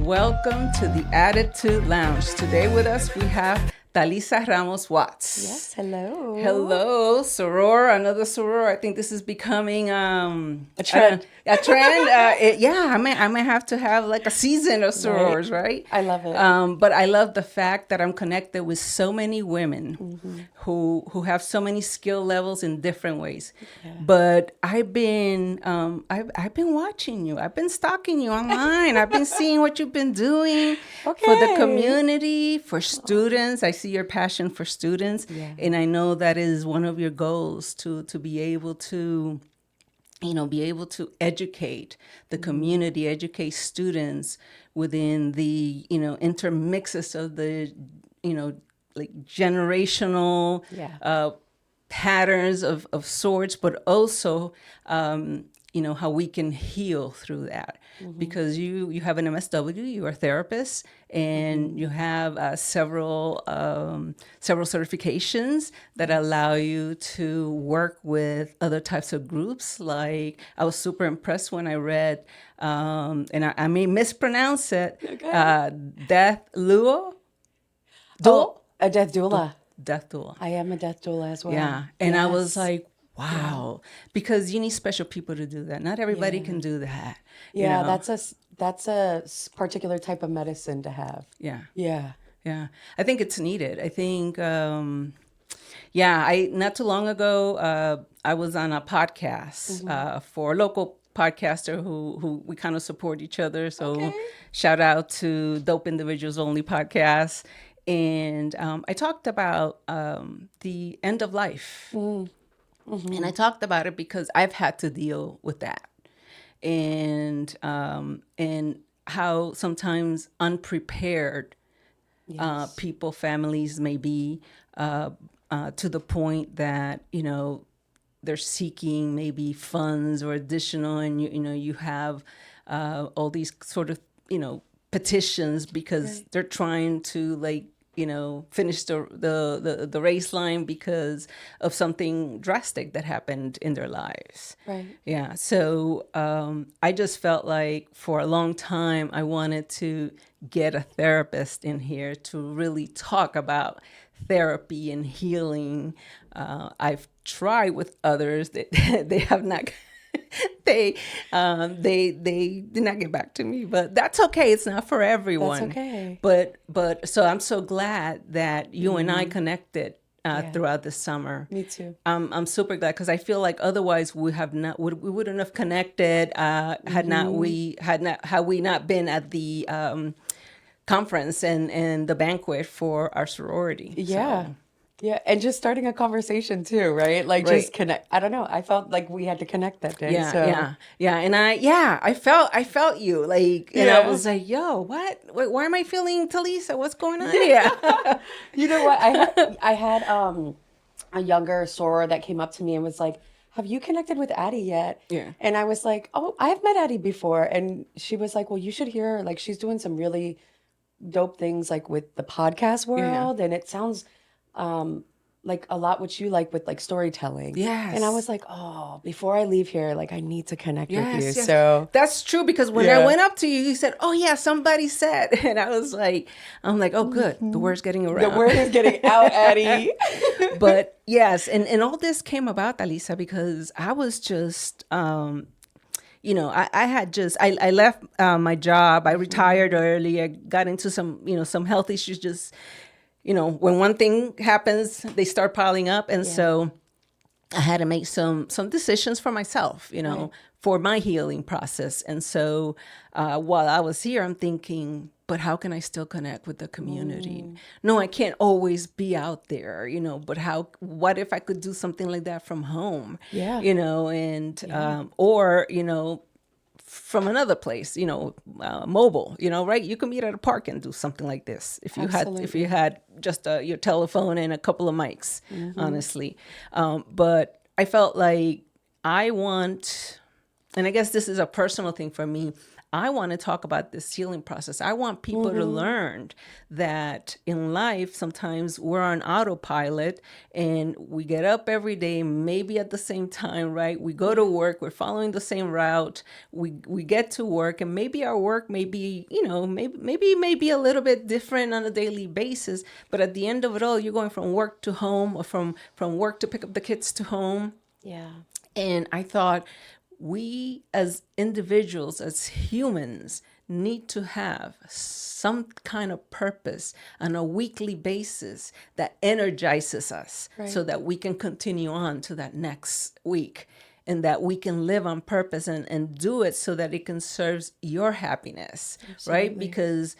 Welcome to the Attitude Lounge. Today with us we have TaLisa Ramos Watts. Yes, hello. Hello, soror, another soror. I think this is becoming A trend. A trend. I may have to have like a season of sorors, right? I love it. But I love the fact that I'm connected with so many women who have so many skill levels in different ways. Yeah. But I've been watching you. I've been stalking you online. I've been seeing what you've been doing for the Okay. community, for students. I see your passion for students, Yeah. and I know that is one of your goals to be able to educate the community, educate students within the, intermixes of the, like generational Yeah. patterns of sorts, but also, how we can heal through that. Because you have an MSW, you are a therapist, and you have several certifications that allow you to work with other types of groups. Like, I was super impressed when I read, and I may mispronounce it, Death Luo? Oh, a death doula. Death Doula. I am a death doula as well. Yeah. And I was Yes. like, wow. Because you need special people to do that. Not everybody can do that. you Yeah, know? that's a particular type of medicine to have. Yeah. Yeah. Yeah. I think it's needed. I think, I not too long ago, I was on a podcast for a local podcaster who we kind of support each other. So Okay. shout out to Dope Individuals Only podcast. And I talked about the end of life. And I talked about it because I've had to deal with that. And how sometimes unprepared Yes. people, families may be to the point that, they're seeking maybe funds or additional, and you have all these sort of, petitions because they're trying to finish the race line because of something drastic that happened in their lives. Right. Yeah. So I just felt like for a long time I wanted to get a therapist in here to really talk about therapy and healing. I've tried with others that they have not. They did not get back to me, but that's okay. It's not for everyone. That's okay. But so I'm so glad that you and I connected throughout the summer. Me too. I'm super glad because I feel like otherwise we wouldn't have connected had we not been at the conference and the banquet for our sorority. Yeah. So, Yeah, and just starting a conversation too, right? Like Right. just connect. I don't know. I felt like we had to connect that day. yeah, so. yeah, and I felt you like, and I Yeah. was like, yo, what? Wait, why am I feeling TaLisa? What's going on here? You know what? I had a younger soror that came up to me and was like, "Have you connected with Addie yet?" Yeah. And I was like, "Oh, I've met Addie before." And she was like, "Well, you should hear her. Like, she's doing some really dope things like with the podcast world, and it sounds like a lot what you like with like storytelling." Yes. And I was like, "Oh, before I leave here, like I need to connect with you." Yes. So That's true because when I went up to you, you said, "Oh yeah, somebody said," and I'm like, "Oh, good, the word's getting the around." word is getting out, Addie. But yes, and all this came about, Alisa, because I was just, I had just, I left my job, I retired early, I got into some health issues. Just, when one thing happens, they start piling up, and so I had to make some decisions for myself, for my healing process. And so while I was here, I'm thinking, but how can I still connect with the community? No, I can't always be out there, but what if I could do something like that from home? Yeah. Or, from another place, mobile, right? You can meet at a park and do something like this if you had just your telephone and a couple of mics, honestly. But I felt like and I guess this is a personal thing for me, I want to talk about this healing process. I want people to learn that in life, sometimes we're on autopilot and we get up every day, maybe at the same time, right? We go to work, we're following the same route. We get to work, and maybe our work may be, maybe may be a little bit different on a daily basis. But at the end of it all, you're going from work to home, or from work to pick up the kids to home. Yeah. And I thought, we as individuals, as humans, need to have some kind of purpose on a weekly basis that energizes us, so that we can continue on to that next week, and that we can live on purpose and do it so that it can serve your happiness. Absolutely. Right? Because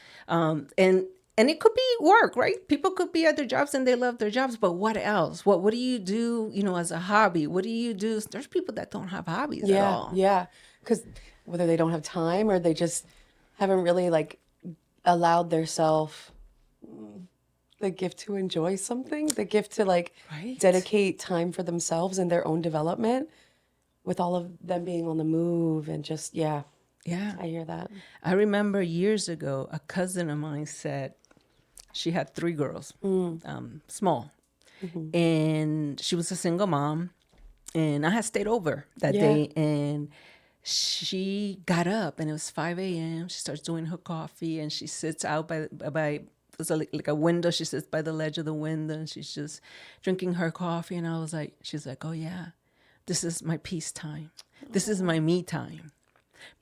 and it could be work, right? People could be at their jobs and they love their jobs, but what else? What do you do, as a hobby? What do you do? There's people that don't have hobbies at all. Yeah. Because whether they don't have time or they just haven't really like allowed themselves the gift to enjoy something, the gift to like Right. dedicate time for themselves and their own development, with all of them being on the move and just, yeah, Yeah. I hear that. I remember years ago, a cousin of mine said she had 3 girls, small. And she was a single mom. And I had stayed over that Yeah. day. And she got up, and it was 5 a.m. She starts doing her coffee, and she sits out by there's like a window. She sits by the ledge of the window, and she's just drinking her coffee. And I was like, she's like, oh, yeah, this is my peace time. This is my me time.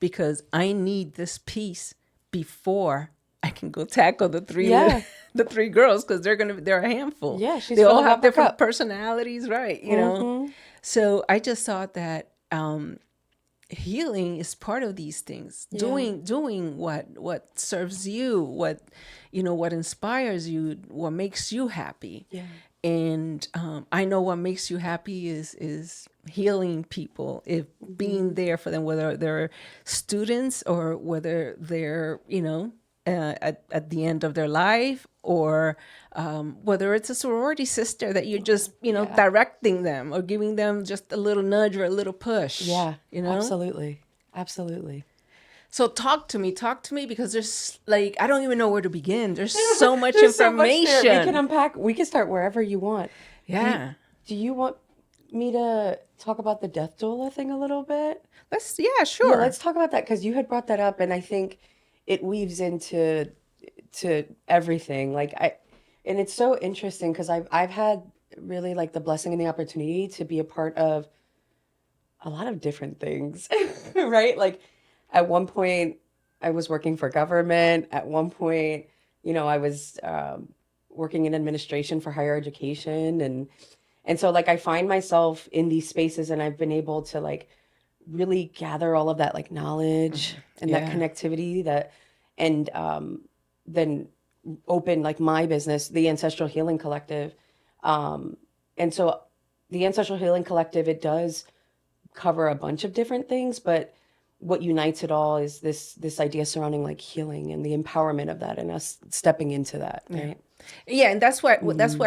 Because I need this peace before I can go tackle the 3 Yeah. the 3 girls, because they're a handful. Yeah, she's they all filling have up her different cup. personalities, right? So I just thought that healing is part of these things. Yeah. Doing what serves you, what inspires you, what makes you happy. Yeah. And I know what makes you happy is healing people, if being there for them, whether they're students or whether they're at the end of their life, or whether it's a sorority sister that you're just directing them or giving them just a little nudge or a little push. Yeah. Absolutely. Absolutely. So talk to me, because there's like, I don't even know where to begin. There's so much There's so much information. there. We can unpack. We can start wherever you want. Yeah. Do you want me to talk about the death doula thing a little bit? Yeah, sure. Yeah, let's talk about that, because you had brought that up, and I think it weaves into everything. And it's so interesting because I've had really like the blessing and the opportunity to be a part of a lot of different things, right? Like at one point I was working for government. At one point, I was working in administration for higher education, and so like I find myself in these spaces, and I've been able to like really gather all of that like knowledge and that Yeah. connectivity and then open like my business, the Ancestral Healing Collective. And so the Ancestral Healing Collective, it does cover a bunch of different things, but what unites it all is this idea surrounding like healing and the empowerment of that, and us stepping into that, right? Yeah, and that's what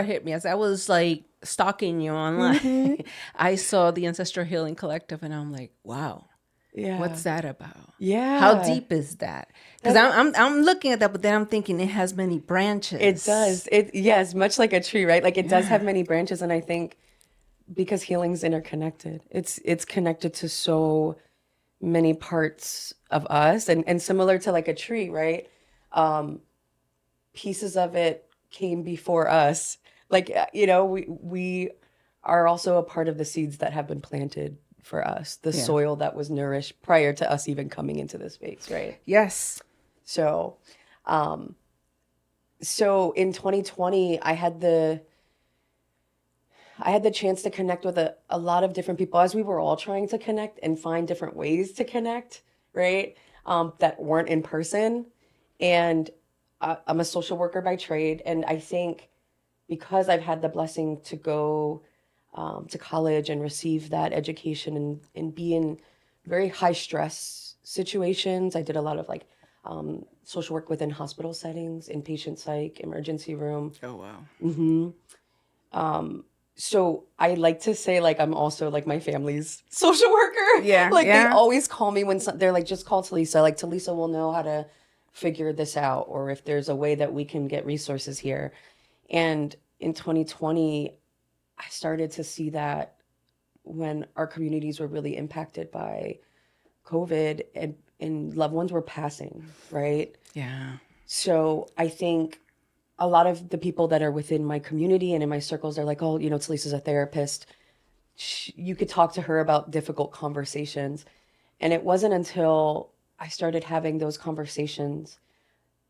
hit me as I was like stalking you online. I saw the Ancestral Healing Collective, and I'm like, wow, Yeah. what's that about? Yeah. How deep is that? Because I'm looking at that, but then I'm thinking it has many branches. It does. Yes, much like a tree, right? Like it does have many branches, and I think because healing's interconnected, it's connected to so many parts of us, and similar to like a tree, right? Pieces of it came before us. Like we are also a part of the seeds that have been planted for us, the soil that was nourished prior to us even coming into this space, right? Yes. So, so in 2020, I had the chance to connect with a lot of different people, as we were all trying to connect and find different ways to connect, right? That weren't in person. And I'm a social worker by trade. And I think because I've had the blessing to go to college and receive that education and be in very high stress situations, I did a lot of like social work within hospital settings, inpatient psych, emergency room. Oh wow. so I like to say like I'm also like my family's social worker. Yeah, Like they yeah. always call me when they're like, just call TaLisa. Like TaLisa will know how to figure this out, or if there's a way that we can get resources here. And in 2020, I started to see that when our communities were really impacted by COVID and loved ones were passing, right? Yeah. So I think a lot of the people that are within my community and in my circles are like, oh, you know, TaLisa's a therapist. You could talk to her about difficult conversations. And it wasn't until I started having those conversations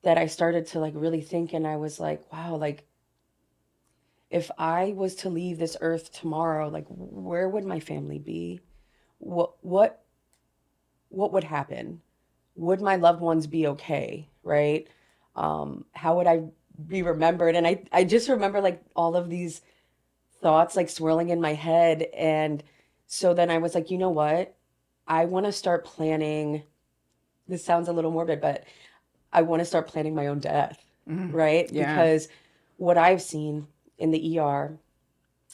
that I started to like really think, and I was like, wow, like if I was to leave this earth tomorrow, like where would my family be? What what would happen? Would my loved ones be okay, right? How would I be remembered? And I just remember like all of these thoughts like swirling in my head. And so then I was like, you know what? I want to start planning. This sounds a little morbid, but I want to start planning my own death, right? Yeah. Because what I've seen in the ER,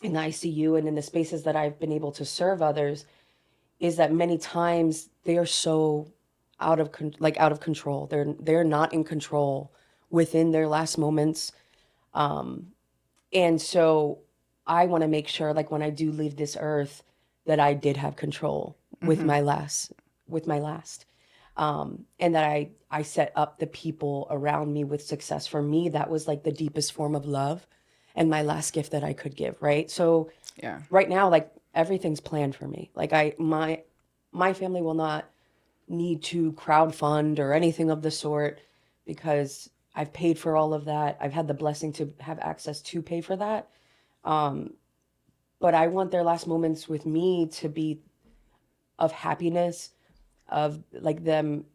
in the ICU, and in the spaces that I've been able to serve others is that many times they are so out of control. They're not in control within their last moments. And so I want to make sure like when I do leave this earth that I did have control with my last and that I set up the people around me with success. For me, that was like the deepest form of love and my last gift that I could give, right? So Yeah. right now, like everything's planned for me. Like my family will not need to crowdfund or anything of the sort because I've paid for all of that. I've had the blessing to have access to pay for that. But I want their last moments with me to be of happiness, of like them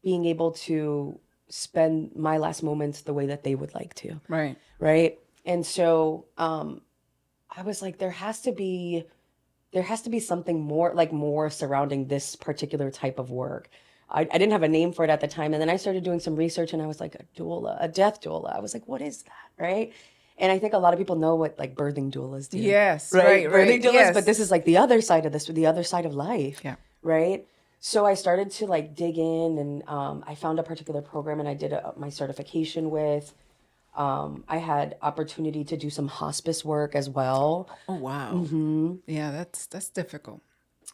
being able to spend my last moments the way that they would like to. Right. Right. And so I was like, there has to be something more like more surrounding this particular type of work. I didn't have a name for it at the time. And then I started doing some research and I was like, a doula, a death doula. I was like, what is that? Right. And I think a lot of people know what like birthing doulas do. Yes. Right. Right. Birthing Right. doulas, but Yes. this is like the other side of this, the other side of life. Yeah. Right. So I started to like dig in and I found a particular program and I did my certification with. I had opportunity to do some hospice work as well. Oh wow. Yeah, that's difficult.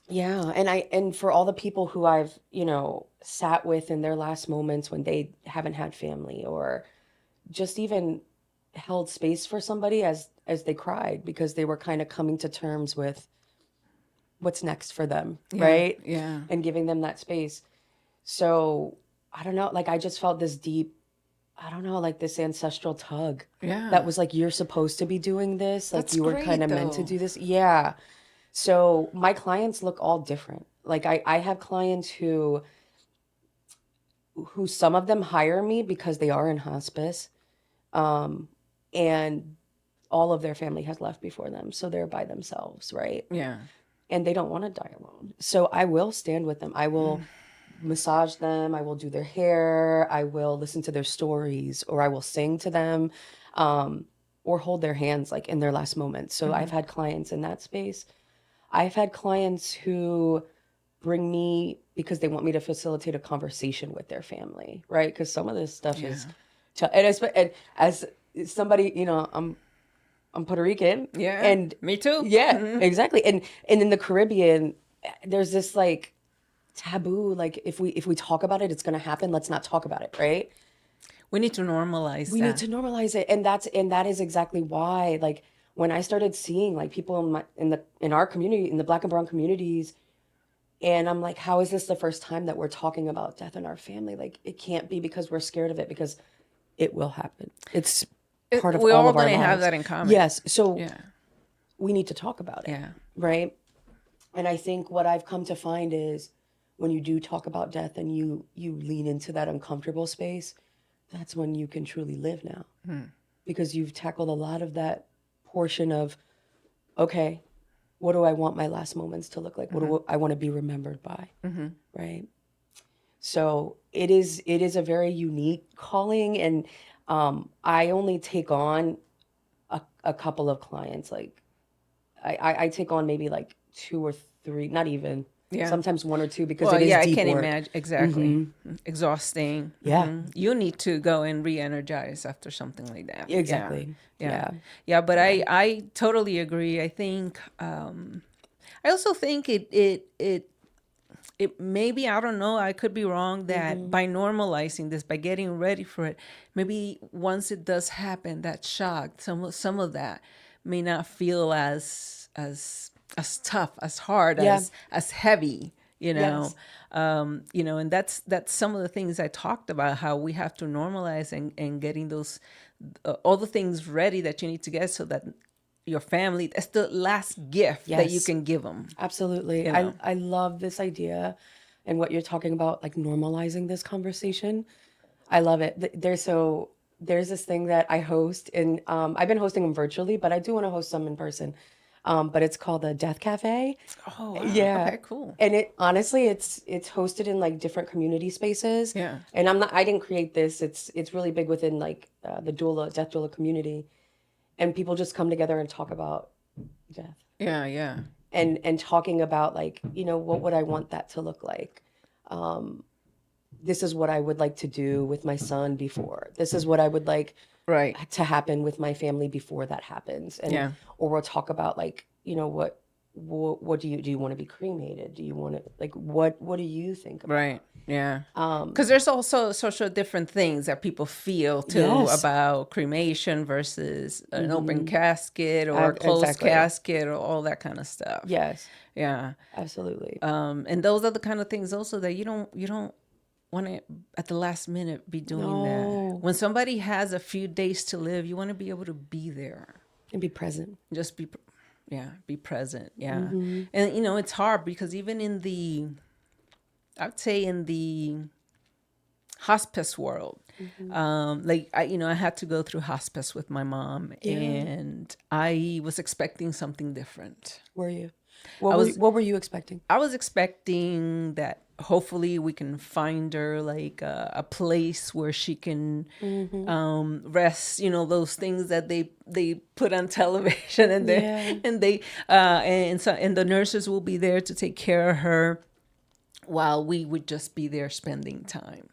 Yeah, and for all the people who I've, you know, sat with in their last moments when they haven't had family or just even held space for somebody as they cried because they were kind of coming to terms with what's next for them, Yeah. right? Yeah. And giving them that space. So, I don't know, like I just felt this deep, I don't know, like this ancestral tug that Yeah. was like you're supposed to be doing this, like That's you were kind great of meant to though. do this. Yeah. So my clients look all different. Like I have clients who some of them hire me because they are in hospice, and all of their family has left before them, so they're by themselves, right? Yeah. And they don't want to die alone. So I will stand with them. I will massage them. I will do their hair. I will listen to their stories, or I will sing to them, or hold their hands like in their last moments. So I've had clients in that space. I've had clients who bring me because they want me to facilitate a conversation with their family, right? Because some of this stuff Yeah. is, and as somebody, you know, I'm Puerto Rican, Yeah. and Me too. yeah, exactly, and in the Caribbean, there's this like taboo, like if we talk about it, it's gonna happen. Let's not talk about it, right? We need to normalize We need that. to normalize it, and that is exactly why, like when I started seeing like people in our community, in the Black and Brown communities. And I'm like, how is this the first time that we're talking about death in our family? Like, it can't be because we're scared of it, because it will happen. It's part of We're all all of our gonna have lives. that in common. Yes. So Yeah. we need to talk about it, Yeah. right? And I think what I've come to find is when you do talk about death and you lean into that uncomfortable space, that's when you can truly live now. Because you've tackled a lot of that portion of, okay, what do I want my last moments to look like? What do I want to be remembered by? Right? So it is a very unique calling, and I only take on a couple of clients. Like I take on maybe like 2 or 3, not even, Yeah. sometimes 1 or 2 because Well, it is yeah, I deep can work. imagine. Exactly. Exhausting. Yeah, You need to go and re-energize after something like that. Yeah. exactly. Yeah. Yeah. Yeah. But Yeah. I totally agree. I think, I also think it maybe, I don't know, I could be wrong, that by normalizing this, by getting ready for it, maybe once it does happen, that shock, some of that may not feel as tough, as hard, Yeah. as heavy, Yes. and that's some of the things I talked about, how we have to normalize and getting those all the things ready that you need to get, so that your family, that's the last gift that you Yes. can give them, Absolutely. you know. I love this idea and what you're talking about, like normalizing this conversation. I love it. There's this thing that I host, and I've been hosting them virtually, but I do want to host some in person. But it's called the Death Cafe. Oh, wow. Yeah. Okay, cool. And it honestly, it's hosted in like different community spaces. Yeah. And I didn't create this. It's really big within like the death doula community, and people just come together and talk about death Yeah, yeah. and talking about like, what would I want that to look like? This is what I would like to do with my son before. This is what I would like Right. to happen with my family before that happens. And Yeah. or we'll talk about like, what do you want to be cremated? Do you want to like what do you think about? Right. Yeah. Because there's also social different things that people feel too Yes. about cremation versus an open casket or a closed Exactly. casket or all that kind of stuff. Yes, Yeah. absolutely. And those are the kind of things also that you don't want to at the last minute be doing that. No. When somebody has a few days to live, you want to be able to be there. And be present. Just be present. Yeah. And it's hard because even I'd say in the hospice world, like I had to go through hospice with my mom, and I was expecting something different. Were you? What were you expecting? I was expecting that hopefully we can find her like a place where she can rest. Those things that they put on television, and and the nurses will be there to take care of her, while we would just be there spending time.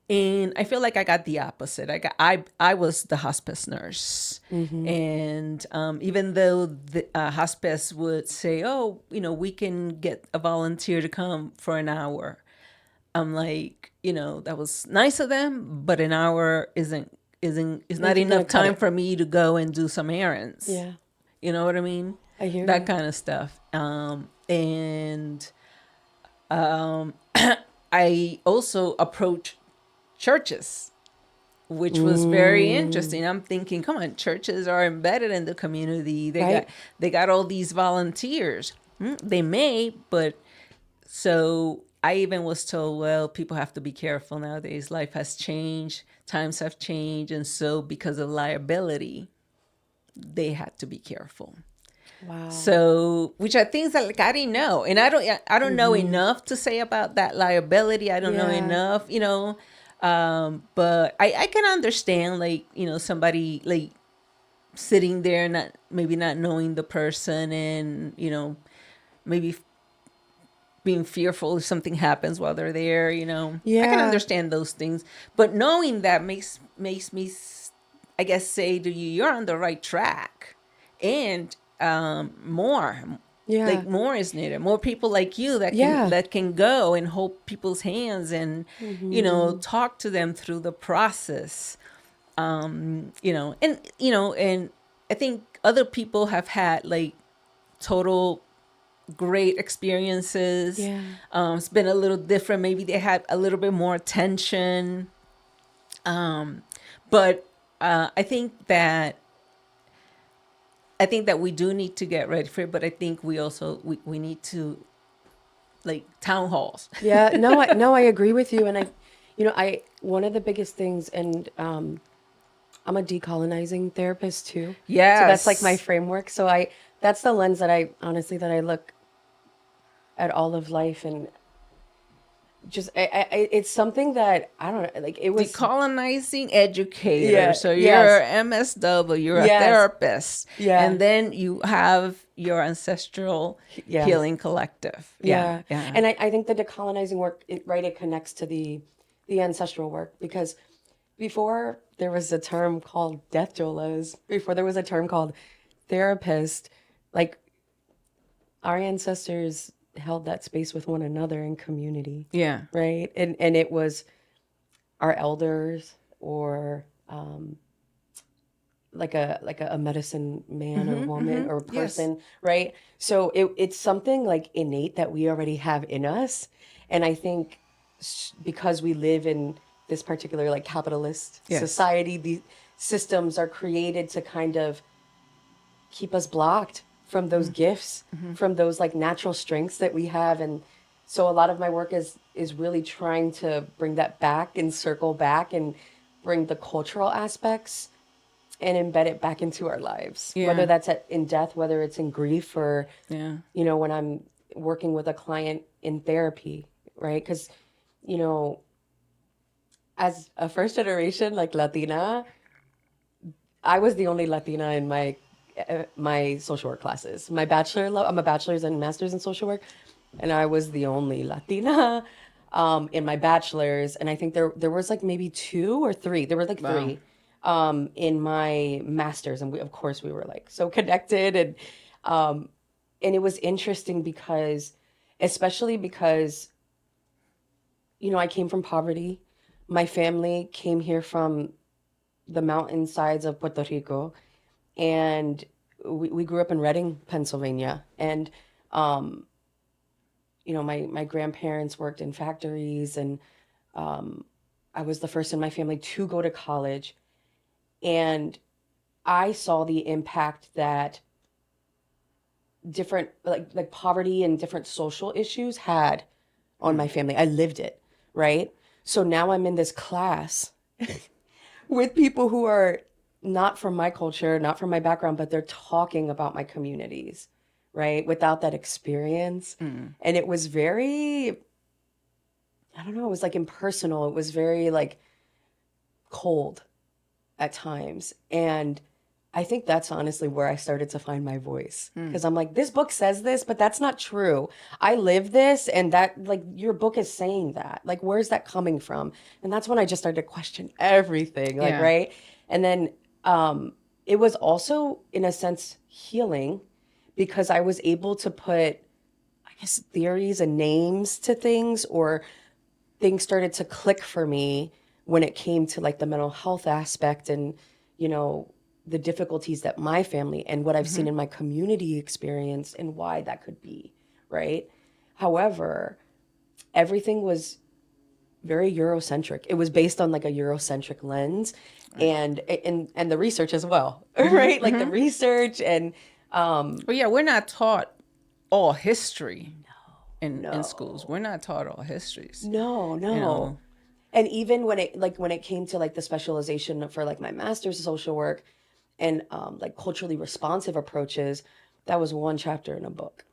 And I feel like I got the opposite. I was the hospice nurse, and even though the hospice would say, "Oh, we can get a volunteer to come for an hour," I'm like, that was nice of them, but an hour is not enough time for me to go and do some errands. Yeah. You know what I mean? I hear That you. kind of stuff. And I also approach churches, which was very interesting. I'm thinking, come on, churches are embedded in the community. They got all these volunteers. They may, but so I even was told, well, people have to be careful nowadays. Life has changed, times have changed, and so because of liability, they had to be careful. Wow. So, which are things that like I didn't know, and I don't know enough to say about that liability. I don't know enough, but I can understand like somebody like sitting there maybe not knowing the person, and maybe being fearful if something happens while they're there. I can Yeah. understand those things, but knowing that makes me, I guess, say to you, you're on the right track, and more. Yeah. Like more is needed. More people like you that can go and hold people's hands and talk to them through the process. And I think other people have had like total great experiences. Yeah. It's been a little different. Maybe they had a little bit more attention. But I think that we do need to get ready for it, but I think we also we need to like town halls. Yeah, no, I agree with you, and I one of the biggest things, and I'm a decolonizing therapist too. Yes. So that's like my framework. So that's the lens that I honestly that I look at all of life, and just it's something that I don't know, like it was. Decolonizing educator. Yeah, So you're yes, MSW, you're a yes, therapist, yeah, and then you have your ancestral yes, healing collective. Yeah, yeah. yeah, And I think the decolonizing work, right, it connects to the ancestral work, because before there was a term called death doulas, before there was a term called therapist, like our ancestors held that space with one another in community, yeah. right? And it was our elders, or like a medicine man or woman or Yes. person, right? So it's something like innate that we already have in us. And I think because we live in this particular like capitalist Yes. society, the systems are created to kind of keep us blocked from those gifts, from those like natural strengths that we have. And so a lot of my work is really trying to bring that back and circle back and bring the cultural aspects and embed it back into our lives, whether Yeah. that's in death, whether it's in grief, or Yeah. when I'm working with a client in therapy, right? Because you know as a first generation like Latina, I was the only Latina in my social work classes. I'm a bachelor's and master's in social work, and I was the only Latina in my bachelor's. And I think there was like maybe two or three. There were like Wow. three in my master's, and of course we were like so connected. And it was interesting because, especially because I came from poverty. My family came here from the mountainsides of Puerto Rico, and we grew up in Reading, Pennsylvania. And my grandparents worked in factories, and I was the first in my family to go to college. And I saw the impact that different like poverty and different social issues had on my family. I lived it, right? So now I'm in this class with people who are not from my culture, not from my background, but they're talking about my communities, right? Without that experience. And it was very, I don't know, it was like impersonal. It was very like cold at times. And I think that's honestly where I started to find my voice. Because I'm like, this book says this, but that's not true. I live this, and that, like, your book is saying that. Like, where's that coming from? And that's when I just started to question everything, like, Yeah. right? And then it was also, in a sense, healing, because I was able to put, I guess, theories and names to things, or things started to click for me when it came to like the mental health aspect, and you know the difficulties that my family and what I've seen in my community experience, and why that could be, right? However, everything was very Eurocentric. It was based on like a Eurocentric lens, and the research as well, right? Like the research and Well, yeah, we're not taught all history in schools. no, We're not taught all histories. no, You no. know. And even when it came to like the specialization for like my master's social work, and like culturally responsive approaches, that was one chapter in a book,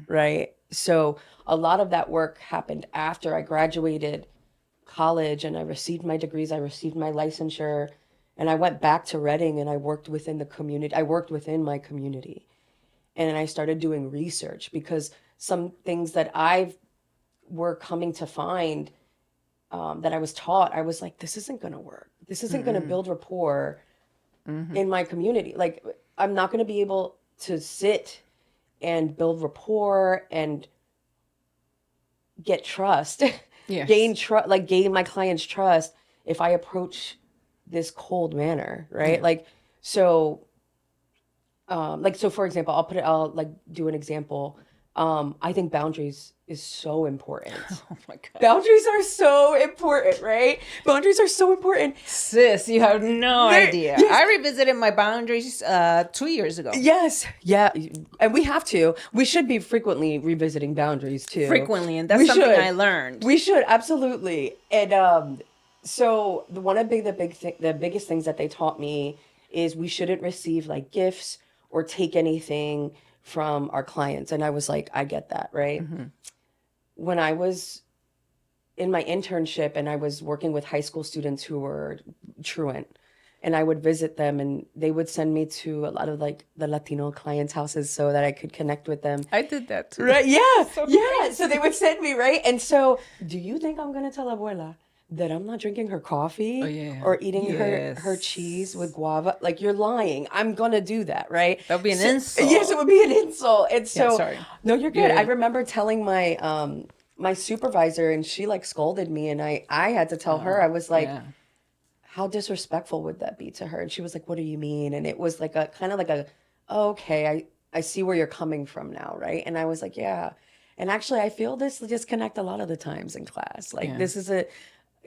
right? So a lot of that work happened after I graduated college, and I received my degrees, I received my licensure, and I went back to Reading, and I worked within the community. I worked within my community, and I started doing research, because some things that I were coming to find, that I was taught, I was like, this isn't going to work. This isn't going to build rapport in my community. Like, I'm not going to be able to sit and build rapport and get trust, gain Yes. trust, like gain my client's trust, if I approach this cold manner, right? Yeah. So, so for example, I'll like do an example. I think boundaries is so important. Oh my God. Boundaries are so important, right? Boundaries are so important. Sis, you have no idea. Yes, I revisited my boundaries 2 years ago. yes, yeah, and we have to. We should be frequently revisiting boundaries too. Frequently, and that's We something should. I learned. We should absolutely. And so the biggest things that they taught me is we shouldn't receive like gifts or take anything from our clients. And I was like, I get that, right? When I was in my internship, and I was working with high school students who were truant, and I would visit them, and they would send me to a lot of like the Latino clients' houses so that I could connect with them. I did that too. Right? Yeah, So yeah. So they would send me, right? And so, do you think I'm gonna tell abuela that I'm not drinking her coffee Oh yeah. or eating her Yes. cheese with guava? Like, you're lying. I'm gonna do that, right? That would be an So, insult. yes, it would be an insult. And Yeah, so, sorry. no, you're good. I Yeah. remember telling my my supervisor, and she like scolded me, and I had to tell her. I was like, Yeah. how disrespectful would that be to her? And she was like, what do you mean? And it was like a kind of like a, okay, I see where you're coming from now, right? And I was like, yeah. And actually, I feel this disconnect a lot of the times in class. Like, Yeah. this is a,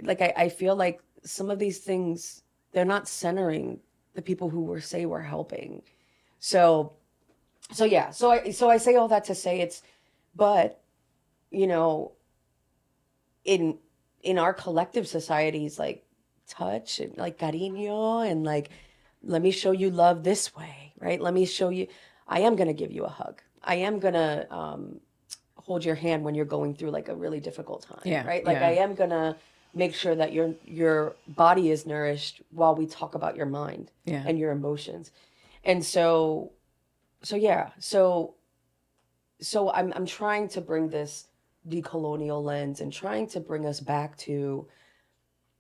like, I feel like some of these things, they're not centering the people who say we're helping. So, yeah. So I say all that to say but, you know, in our collective societies, like touch and like cariño and like, let me show you love this way, right? Let me show you, I am going to give you a hug. I am going to hold your hand when you're going through like a really difficult time, Yeah. right? Like, Yeah. I am going to make sure that your body is nourished while we talk about your mind Yeah. and your emotions. And yeah. So I'm trying to bring this decolonial lens and trying to bring us back to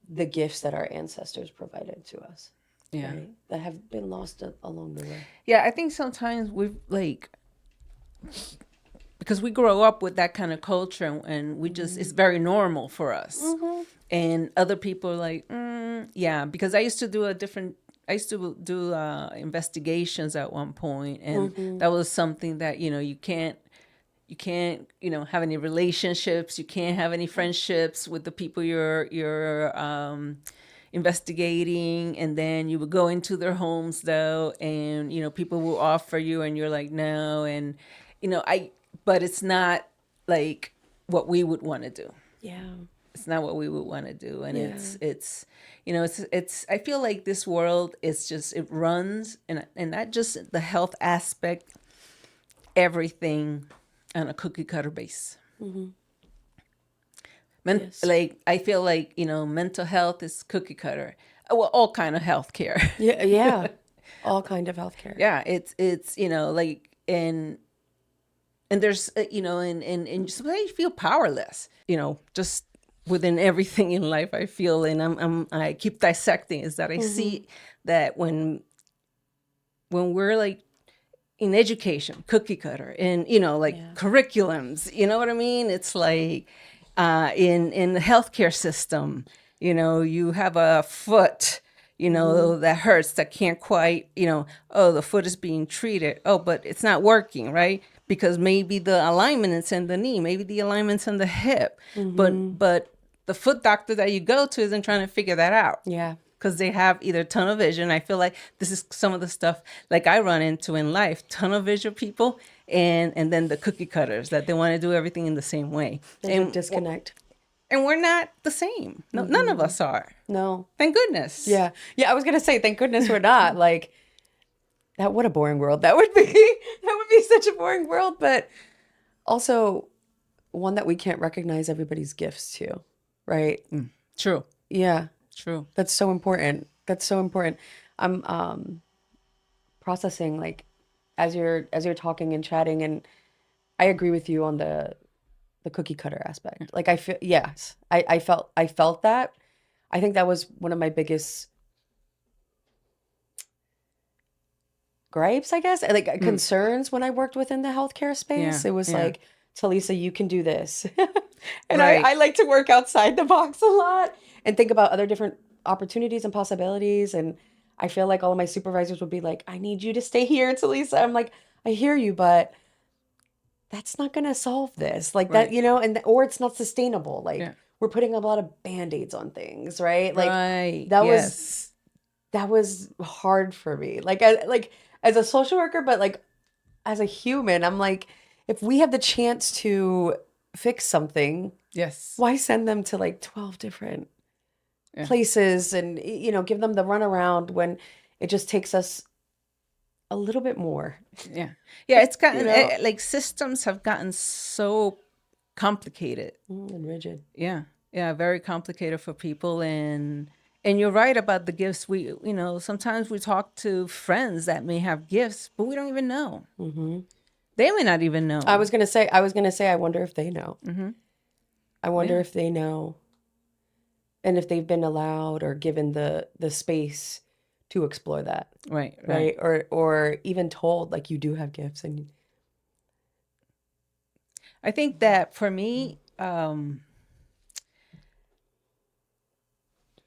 the gifts that our ancestors provided to us, Yeah. right? That have been lost along the way. Yeah. I think sometimes we've like, because we grow up with that kind of culture and we just, it's very normal for us. And other people are like, yeah, because I used to do investigations at one point, and that was something that, you can't, have any relationships, you can't have any friendships with the people you're investigating. And then you would go into their homes though, and people will offer you, and you're like, no. And but it's not like what we would want to do. Yeah. It's not what we would want to do. And Yeah. it's I feel like this world is just, it runs, and not just the health aspect, everything on a cookie cutter base. Yes. Like, I feel like, mental health is cookie cutter. Well, all kind of health care. Yeah. Yeah. All kind of healthcare. Yeah, it's like, and there's and sometimes you feel powerless, just within everything in life. I feel, and I keep dissecting, is that I see that when we're like in education, cookie cutter, and curriculums, you know what I mean? It's like in the healthcare system, you have a foot, that hurts, that can't quite, oh, the foot is being treated. Oh, but it's not working, right? Because maybe the alignment is in the knee, maybe the alignment's in the hip, but the foot doctor that you go to isn't trying to figure that out. Yeah. Because they have either tunnel vision. I feel like this is some of the stuff like I run into in life: tunnel vision people, and then the cookie cutters that they want to do everything in the same way. There's a And disconnect. and we're not the same. No, none of us are. No. Thank goodness. Yeah. Yeah. I was gonna say, thank goodness we're not. Like, that. What a boring world that would be. That would be such a boring world, but also one that we can't recognize everybody's gifts to, right? True. Yeah. True. That's so important. That's so important. I'm processing, like, as you're talking and chatting, and I agree with you on the cookie cutter aspect. Like, I feel, yes, I felt that. I think that was one of my biggest gripes, I guess, like concerns when I worked within the healthcare space. Yeah, It was yeah. like, TaLisa, you can do this. And Right. I like to work outside the box a lot and think about other different opportunities and possibilities. And I feel like all of my supervisors would be like, I need you to stay here, TaLisa. I'm like, I hear you, but that's not going to solve this. Like, that, Right. and or it's not sustainable. Like, Yeah. we're putting a lot of band-aids on things, right? Like, Right. that Yes. was hard for me. Like, as a social worker, but like as a human, I'm like, if we have the chance to fix something, Yes. why send them to like 12 different Yeah. places and, give them the runaround when it just takes us a little bit more? Yeah. Yeah. It's gotten know? like systems have gotten so complicated. And rigid. Yeah. Yeah, very complicated for people. And you're right about the gifts. Sometimes we talk to friends that may have gifts, but we don't even know. They may not even know. I was gonna say, I wonder if they know. I wonder Yeah. if they know, and if they've been allowed or given the space to explore that, Right, right. right? Or even told like you do have gifts and I think that for me,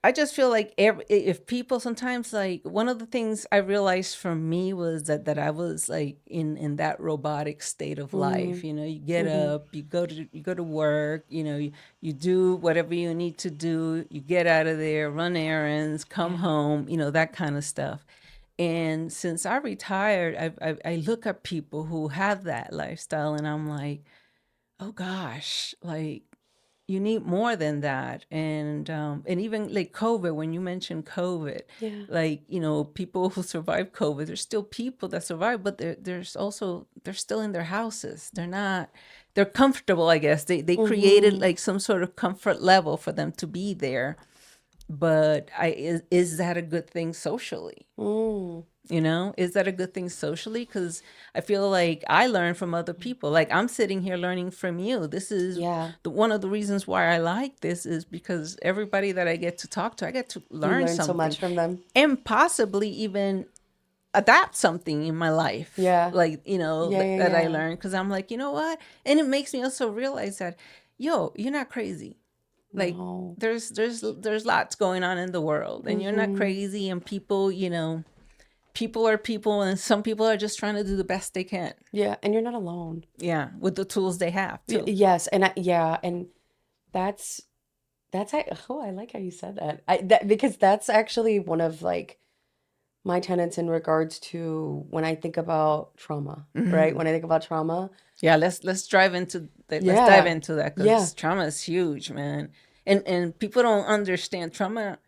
I just feel like if people sometimes, like, one of the things I realized for me was that I was like in that robotic state of life. You get up, you go to work, you do whatever you need to do, you get out of there, run errands, come home, that kind of stuff. And since I retired, I look at people who have that lifestyle, and I'm like, oh gosh, like, you need more than that. And even like COVID, when you mentioned COVID, yeah. like, people who survive COVID, there's still people that survive, but they're still in their houses. They're comfortable, I guess. They created Mm-hmm. like some sort of comfort level for them to be there. But is that a good thing socially? Mm. Is that a good thing socially? Because I feel like I learn from other people. Like, I'm sitting here learning from you. This is Yeah. one of the reasons why I like this, is because everybody that I get to talk to, I get to You learn learn so something much from them. and possibly even adapt something in my life. Yeah. Like, Yeah, yeah, that I yeah. learned, because I'm like, you know what? And it makes me also realize that, yo, you're not crazy. Like, No. there's lots going on in the world, and you're not Mm-hmm. crazy, and people are people, and some people are just trying to do the best they can. Yeah, and you're not alone. Yeah, with the tools they have too. Yes, and yeah, and that's oh, I like how you said that. Because that's actually one of like my tenets in regards to when I think about trauma, right? When I think about trauma, Yeah, let's dive into that. Let's dive yeah, into that, yeah, because trauma is huge, man. And people don't understand trauma.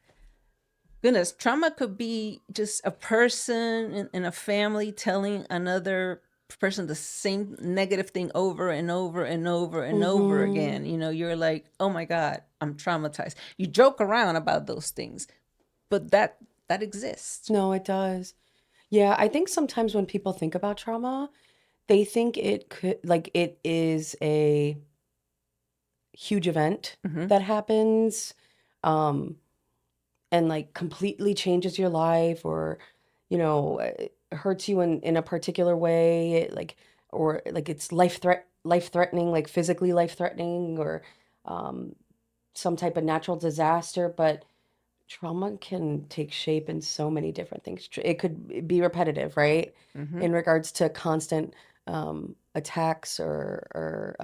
Goodness, trauma could be just a person in a family telling another person the same negative thing over and over and over and over mm-hmm. again. You're like, oh my God, I'm traumatized. You joke around about those things, but that exists. No, it does. Yeah, I think sometimes when people think about trauma, they think it could like it is a huge event that happens, um, and like completely changes your life, or hurts you in a particular way, like, or like it's life threatening, like physically life threatening, or um, some type of natural disaster. But trauma can take shape in so many different things. It could be repetitive, right? Mm-hmm. In regards to constant attacks, or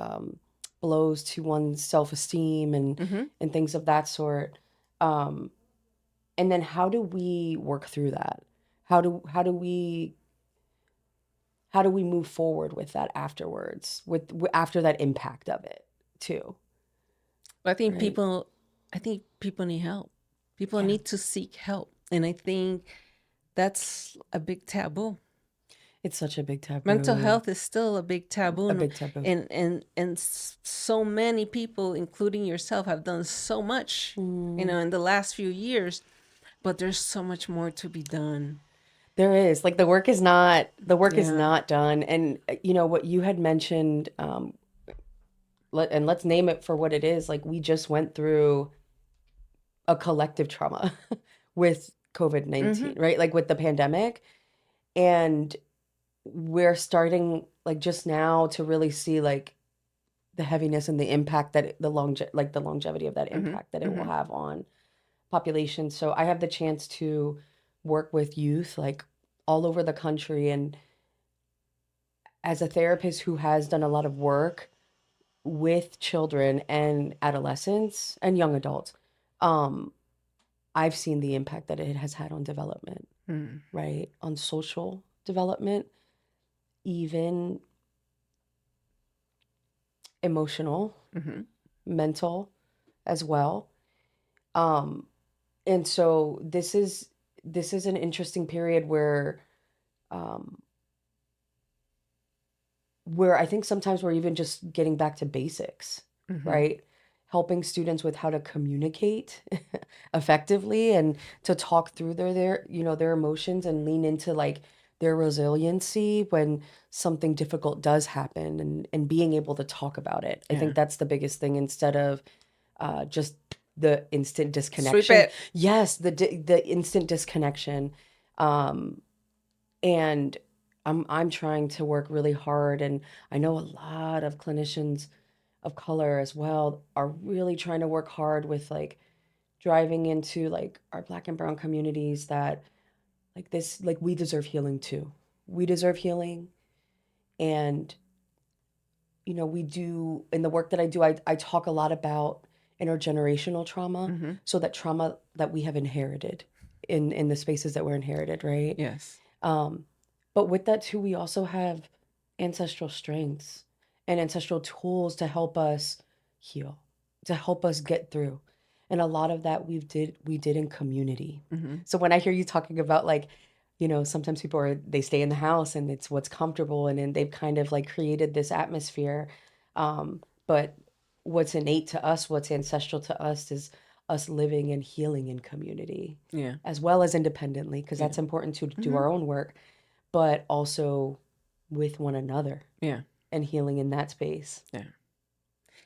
blows to one's self-esteem, Mm-hmm. and things of that sort. Um, and then how do we work through that? How do we move forward with that afterwards, after that impact of it too, I think right? people, I think people need help. People Yeah, need to seek help, and I think that's a big taboo. it's such a big Mental taboo. health is still a big taboo, A big taboo. and so many people, including yourself, have done so much, Mm, in the last few years, but there's so much more to be done. there is, like, the work is Yeah. not done. And what you had mentioned, let's name it for what it is. Like, we just went through a collective trauma with Mm-hmm. COVID-19, right? Like, with the pandemic. And we're starting, like, just now to really see, like, the heaviness and the impact that the longevity of that Mm-hmm. impact that it will Mm-hmm. have on population. So I have the chance to work with youth, like, all over the country. And as a therapist who has done a lot of work with children and adolescents and young adults, um, I've seen the impact that it has had on development, Mm-hmm. right? On social development, even emotional, Mm-hmm. mental as well. Um, and so this is an interesting period um, where I think sometimes we're even just getting back to basics, Mm-hmm. right? helping students with how to communicate effectively and to talk through their emotions and lean into like their resiliency when something difficult does happen, and being able to talk about it. I Yeah. think that's the biggest thing, instead of just the instant Sweep disconnection. it. Yes, the instant disconnection. And I'm trying to work really hard, and I know a lot of clinicians of color as well are really trying to work hard with like driving into like our Black and brown communities, that like this, like we deserve healing too. We deserve healing. And we do, in the work that I do, I talk a lot about intergenerational trauma. Mm-hmm. So that trauma that we have inherited in the spaces that we're inherited, right? Yes. Um, but with that too, we also have ancestral strengths and ancestral tools to help us heal, to help us get through. And a lot of that we did in community. Mm-hmm. So when I hear you talking about like, sometimes they stay in the house and it's what's comfortable, and then they've kind of like created this atmosphere. But what's innate to us, what's ancestral to us, is us living and healing in community Yeah. as well as independently, because Yeah. that's important to do Mm-hmm. our own work, but also with one another Yeah. and healing in that space. Yeah.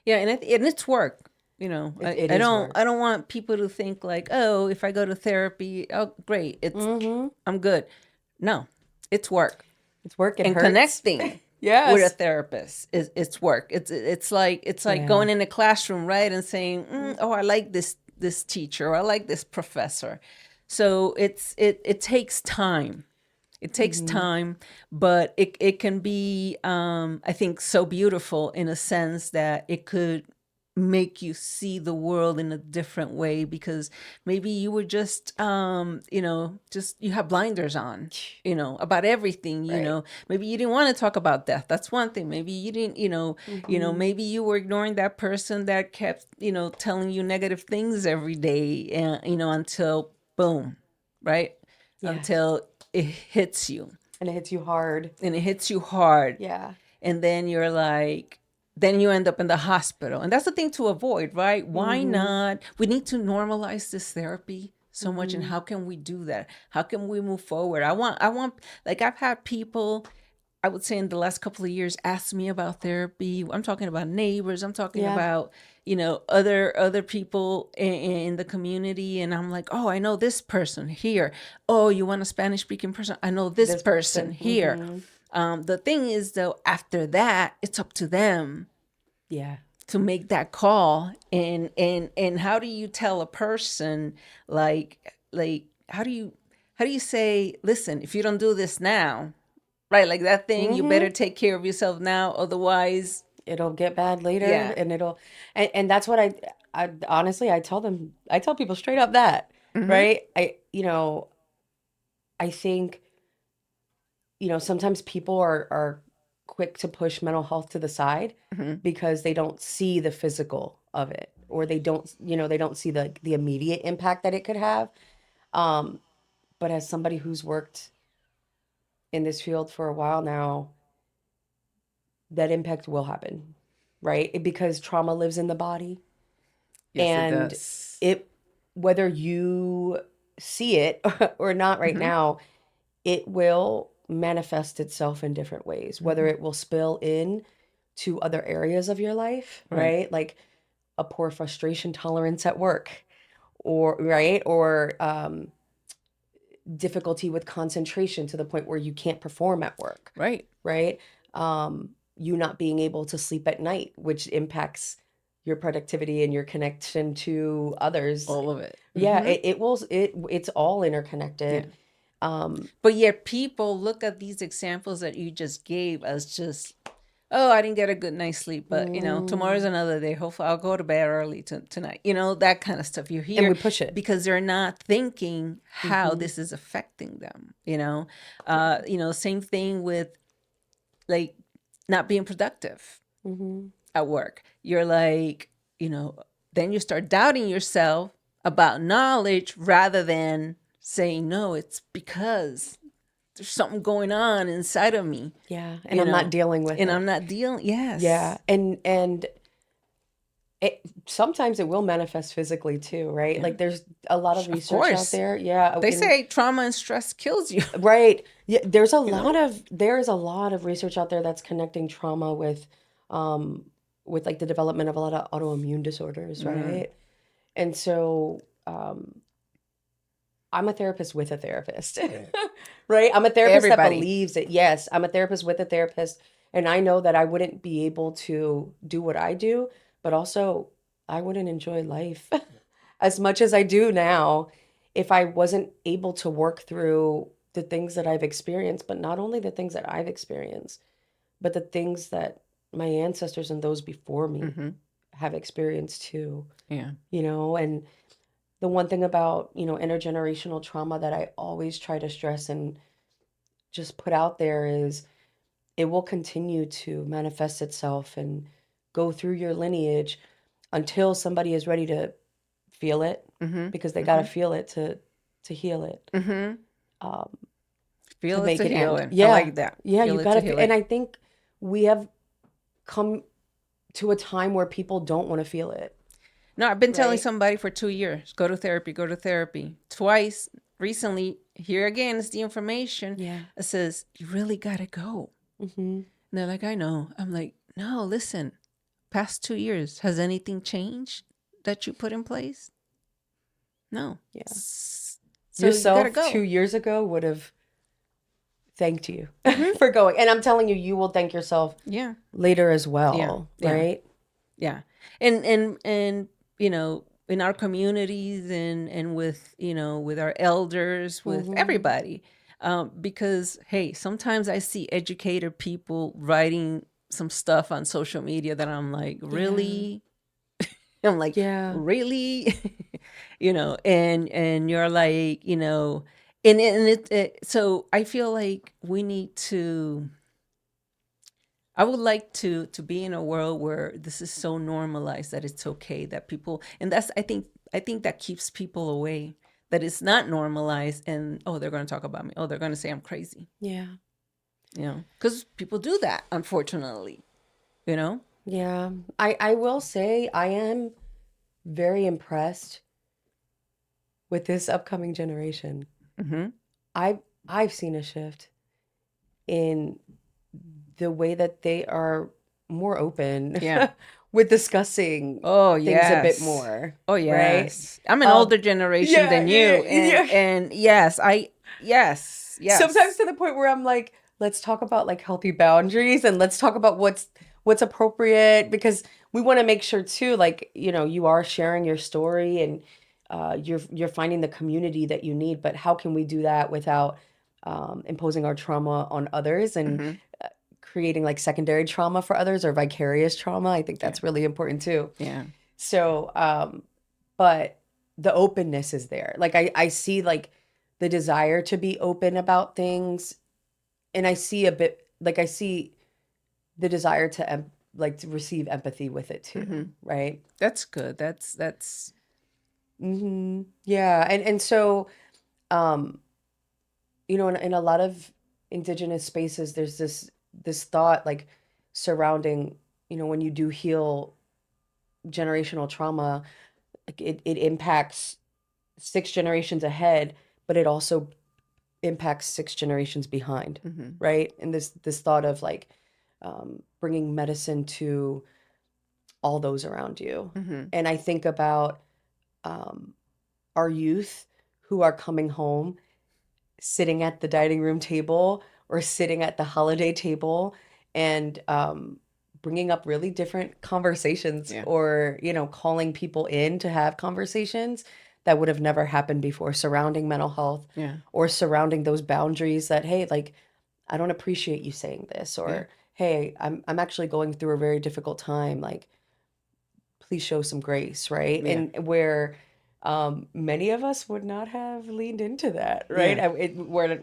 Yeah. And it's work. It I is don't work. I don't want people to think like, oh, if I go to therapy, oh, great, Mm-hmm. I'm good. No, it's work. It's work. It And hurts. connecting with a Yes. therapist is it's work. It's like Yeah. going in a classroom, right, and saying, oh, I like this teacher, or I like this professor. So it takes time. It takes Mm-hmm. time, but it can be, I think, so beautiful in a sense that it could make you see the world in a different way, because maybe you were just you have blinders on, about everything. Right. Maybe you didn't want to talk about death. That's one thing. Maybe you didn't, Mm-hmm. maybe you were ignoring that person that kept, telling you negative things every day, and, until boom, right? Yeah. Until it hits you, And it hits you hard. and it hits you hard. Yeah. And then you're like, then you end up in the hospital. And that's the thing to avoid, right? Why Mm-hmm. not? We need to normalize this therapy so much. And Mm-hmm. how can we do that? How can we move forward? Like, I've had people, I would say, in the last couple of years, ask me about therapy. I'm talking about neighbors. I'm talking Yeah. about, other people in the community. And I'm like, oh, I know this person here. Oh, you want a Spanish speaking person? I know this This person person. here. Mm-hmm. The thing is, though, after that, it's up to them Yeah. to make that call. And how do you tell a person, like how do you say, listen, if you don't do this now, right, like that thing, you Mm-hmm. better take care of yourself now, otherwise. It'll get bad later, Yeah. and and that's what I honestly, I tell people straight up that, Mm-hmm. right? I think, sometimes people are quick to push mental health to the side Mm-hmm. because they don't see the physical of it, or they don't see the immediate impact that it could have. Um, but as somebody who's worked in this field for a while now, that impact will happen, right? Because trauma lives in the body, Yes, it and does. it whether you see it or not right Mm-hmm. now, it will manifest itself in different ways, whether Mm-hmm. it will spill in to other areas of your life, Right. right? Like a poor frustration tolerance at work, or right, or difficulty with concentration to the point where you can't perform at work, Right. right? You not being able to sleep at night, which impacts your productivity and your connection to others. All of it. Yeah, Mm-hmm. it's all Yeah. interconnected. Um, But yet people look at these examples that you just gave as just, oh, I didn't get a good night's sleep, but, tomorrow's mm, another day. Hopefully I'll go to bed early tonight. That kind of stuff you and hear, we push it. because they're not thinking how Hmm. this is affecting them. Same thing with, like, not being productive Hmm. at work. You're like, then you start doubting yourself about knowledge, rather than saying, no, it's because there's something going on inside of me, Yeah, and you I'm not know, dealing with and it. I'm not dealing. Yeah, Yes. and Sometimes it will manifest physically too, right? Yeah. Like there's a lot of Of research out course. there. Yeah, They and say trauma and stress kills you, right. Yeah, you know? there's a lot of research out there that's connecting trauma um with like the development of a lot of autoimmune disorders, Mm. right? And so I'm a therapist with a therapist, right? I'm a therapist that Everybody. believes it. Yes, I'm a therapist with a therapist. And I know that I wouldn't be able to do what I do, but also I wouldn't enjoy life as much as I do now if I wasn't able to work through the things that I've experienced, but not only the things that I've experienced, but the things that my ancestors and those before me Mm-hmm. have experienced too, Yeah. and the one thing about, intergenerational trauma that I always try to stress and just put out there is it will continue to manifest itself and go through your lineage until somebody is ready to feel it Mm-hmm. because they got to Mm-hmm. feel it to heal it. Mm-hmm. Um, to Feel it make to it heal end. it. I Yeah. like that. Yeah, you Feel it got to to feel, heal and it. I think we have come to a time where people don't want to feel it, No, I've been telling right? somebody for 2 years, go to therapy, go to therapy. Twice recently, here again is the information. Yeah. It says, you really got to go. Mm-hmm. And they're like, I know. I'm like, no, listen, past 2 years, has anything changed that you put in place? No. Yeah. So you got to Yourself two go. years ago would have thanked you Mm-hmm. for going. And I'm telling you, you will thank yourself Yeah. later as Yeah. well, Yeah. right? Yeah. And in our communities and with with our elders, with Mm-hmm. everybody, because hey, sometimes I see educator people writing some stuff on social media that I'm like, Yeah. really? I'm like, Yeah. really? And you're like, and so I feel like we need to, I would like to be in a world where this is so normalized that it's okay that people, and that's, I think that keeps people away, that it's not normalized, and oh, they're going to talk about me, oh, they're going to say I'm crazy, Yeah. because people do that, unfortunately, you know. Yeah. I will say I am very impressed with this upcoming generation. Mm-hmm. I've seen a shift in the way that they are more open Yeah. with discussing Oh things a bit yes. more, Oh right? yes. I'm an Um, older generation yeah, than yeah, you, and yeah. and yes, yes, Sometimes yes. to the point where I'm like, let's talk about like healthy boundaries and let's talk about what's appropriate because we want to make sure too, like, you are sharing your story and you're finding the community that you need, but how can we do that without imposing our trauma on others and Mm-hmm. creating like secondary trauma for others or vicarious trauma? I think Yeah. that's really important too. Yeah. So, but the openness is there. Like I see like the desire to be open about things, and I see a bit like I see the desire to like to receive empathy with it too, Mm-hmm. right? That's good. That's Yeah, and so um, in a lot of indigenous spaces, there's this thought like surrounding, when you do heal generational trauma, like it impacts 6 generations ahead, but it also impacts 6 generations behind, mm-hmm. right? And this thought of like bringing medicine to all those around you. Mm-hmm. And I think about um, our youth who are coming home, sitting at the dining room table or sitting at the holiday table, and bringing up really different conversations, Yeah. or calling people in to have conversations that would have never happened before surrounding mental health, Yeah. or surrounding those boundaries that, hey, like, I don't appreciate you saying this, Yeah. or hey, I'm actually going through a very difficult time, like, please show some grace, right? Yeah. And where many of us would not have leaned into that, right? Yeah.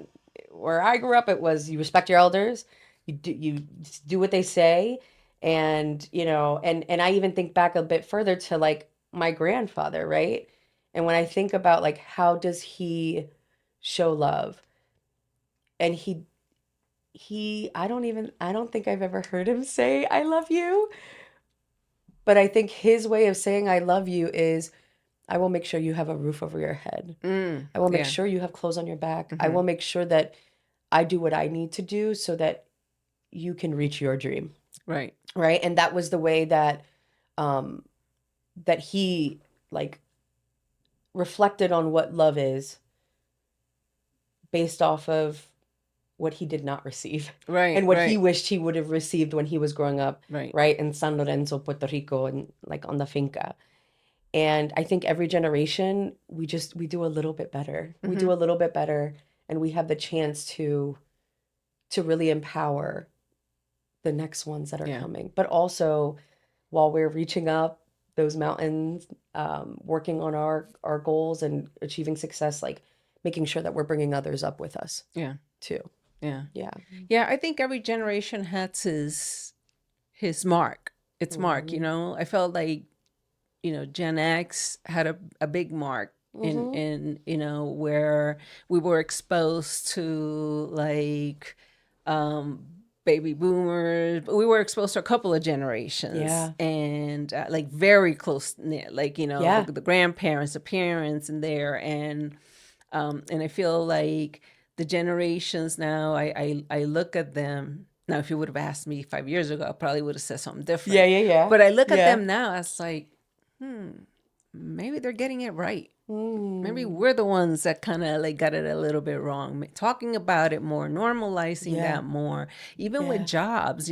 Where I grew up, it was you respect your elders, you do what they say, and and I even think back a bit further to like my grandfather, right? And when I think about like how does he show love, and he I don't think I've ever heard him say I love you, But I think his way of saying I love you is I will make sure you have a roof over your head. I will make Yeah. sure you have clothes on your back. I will make sure that I do what I need to do so that you can reach your dream. Right. Right. And that was the way that um that he like reflected on what love is based off of what he did not receive Right. and what he Right. wished he would have received when he was growing up, Right. right, in San Lorenzo, Puerto Rico, and like on the finca. And I think every generation we do a little bit better. We do a little bit better, and we have the chance to really empower the next ones that are Yeah. coming. But also, while we're reaching up those mountains, working on our goals and achieving success, like making sure that we're bringing others up with us Yeah. too. Yeah. Yeah. Yeah. I think every generation has his mark. Its mark. Mm-hmm. I felt like Gen X had a big mark Mm-hmm. in where we were exposed to like baby boomers, but we were exposed to a couple of generations Yeah. and like very close knit, like Yeah. the grandparents, the parents, and there and I feel like the generations now, I look at them now. If you would have asked me 5 years ago, I probably would have said something Yeah. different. Yeah. Yeah. But I look at Yeah. them now, it's like, maybe they're getting it right. Maybe Mm. we're the ones that kind of like got it a little bit wrong. Talking about it more, normalizing Yeah. that more, even with Yeah. jobs.